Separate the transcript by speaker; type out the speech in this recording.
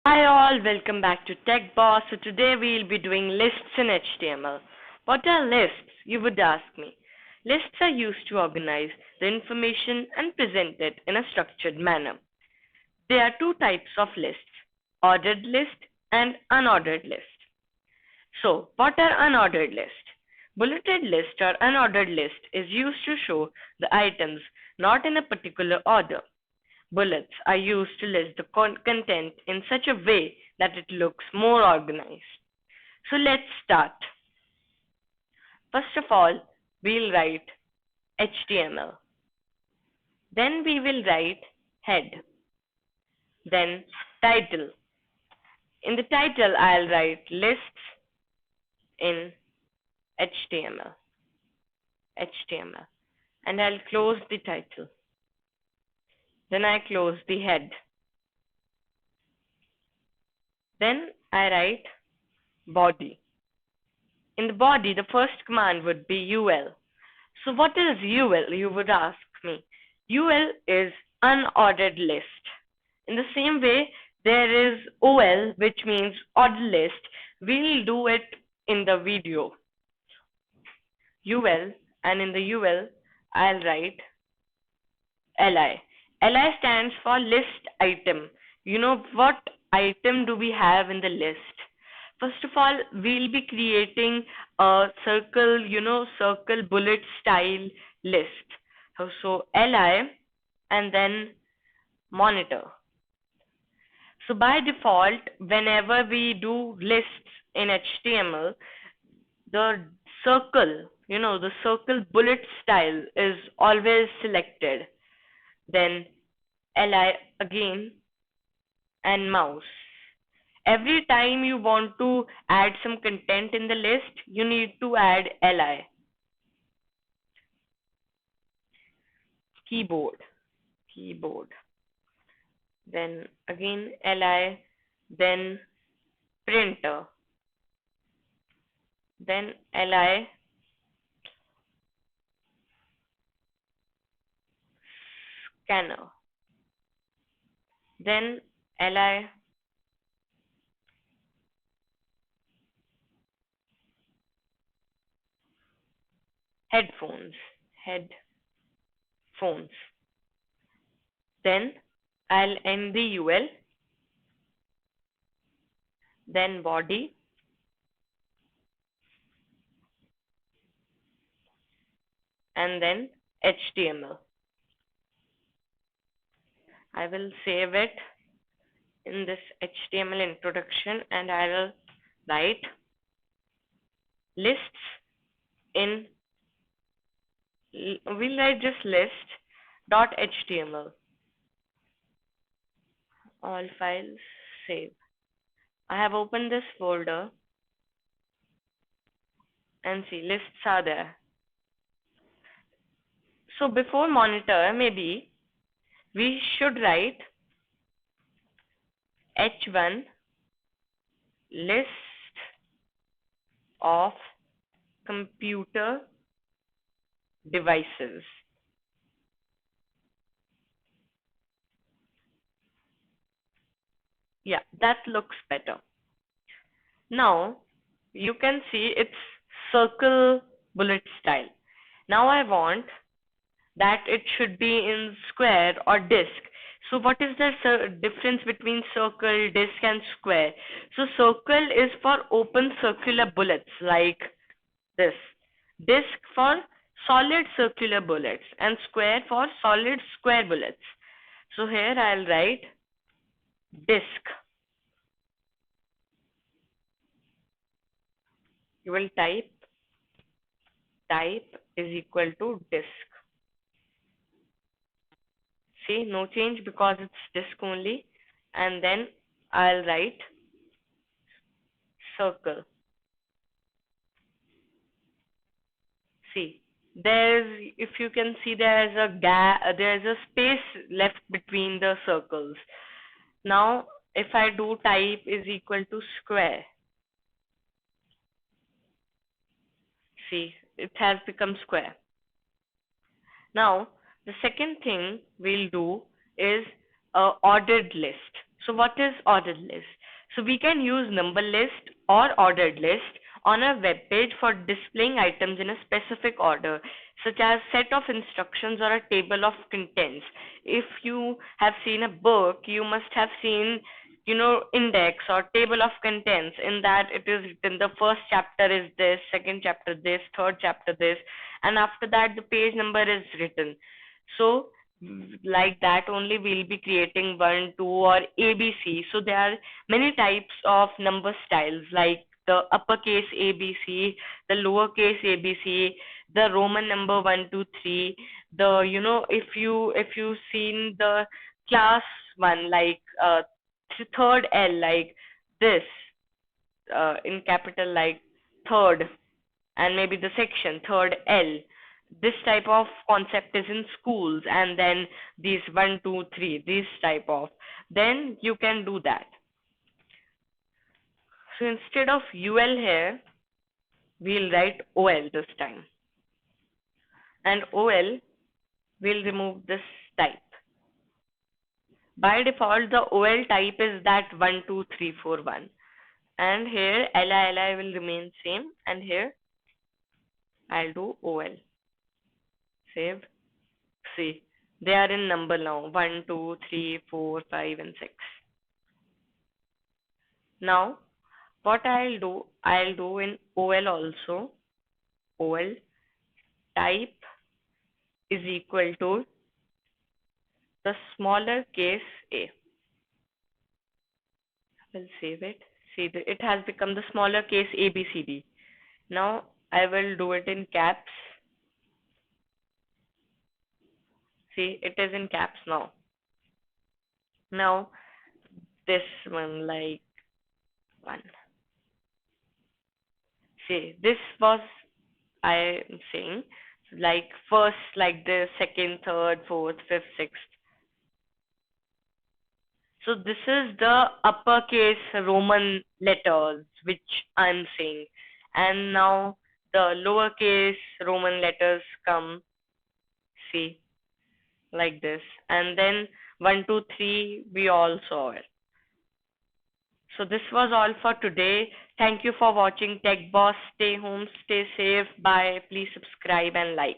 Speaker 1: Hi all, welcome back to Techboss. So today we'll be doing lists in HTML. What are lists, you would ask me? Lists are used to organize the information and present it in a structured manner. There are two types of lists, ordered list and unordered list. So, what are unordered lists? Bulleted list or unordered list is used to show the items not in a particular order. Bullets are used to list the content in such a way that it looks more organized. So let's start. First of all, we'll write HTML. Then we will write head. Then title. In the title, I'll write lists in HTML. And I'll close the title. Then I close the head. Then I write body. In the body, the first command would be UL. So what is UL, you would ask me? UL is unordered list. In the same way, there is OL, which means ordered list. We'll do it in the video. UL, and in the UL, I'll write LI. LI stands for list item. You know what item do we have in the list? First of all, we'll be creating a circle, circle bullet style list. So LI and then monitor. So by default, whenever we do lists in HTML, the circle, the circle bullet style is always selected. Then LI again and mouse. Every time you want to add some content in the list, you need to add LI. Keyboard. Then again LI, then printer. Then LI, scanner. Then LI, headphones. Then I'll end the UL. Then body. And then HTML. I will save it in this HTML introduction and I will write lists in, we'll write just list.html. All files, save. I have opened this folder and see lists are there. So before monitor, maybe we should write H1 list of computer devices. Yeah, that looks better. Now you can see it's circle bullet style. Now I want that it should be in square or disk. So what is the difference between circle, disk and square? So circle is for open circular bullets like this. Disk for solid circular bullets and square for solid square bullets. So here I'll write disk. You will type is equal to disk. See, no change because it's disk only. And then I'll write circle. See, if you can see, there's a gap, there's a space left between the circles. Now, if I do type is equal to square, see, it has become square. Now, the second thing we'll do is a ordered list. So what is ordered list? So we can use number list or ordered list on a web page for displaying items in a specific order, such as set of instructions or a table of contents. If you have seen a book, you must have seen, index or table of contents. In that it is written the first chapter is this, second chapter this, third chapter this, and after that the page number is written. So like that only we'll be creating one, two, or ABC. So there are many types of number styles like the uppercase ABC, the lowercase ABC, the Roman number 1, 2, 3. The if you seen the class one like third L like this in capital like third, and maybe the section third L. This type of concept is in schools, and then these 1, 2, 3, this type of, then you can do that. So instead of UL here, we'll write OL this time, and OL will remove this type. By default, the OL type is that 1, 2, 3, 4, 1, and here LI will remain same, and here I'll do OL. Save. See, they are in number now 1, 2, 3, 4, 5, and 6. Now, what I'll do in OL also. OL type is equal to the smaller case a. We'll save it. See, it has become the smaller case ABCD. Now, I will do it in caps. See, it is in caps now. Now, this one like 1. See, this was I am saying like first, like the second, third, fourth, fifth, sixth. So this is the uppercase Roman letters which I'm saying, and now the lowercase Roman letters come. See, like this, and then 1, 2, 3 we all saw it. So this was all for today. Thank you for watching Tech Boss. Stay home, stay safe. Bye. Please subscribe and like.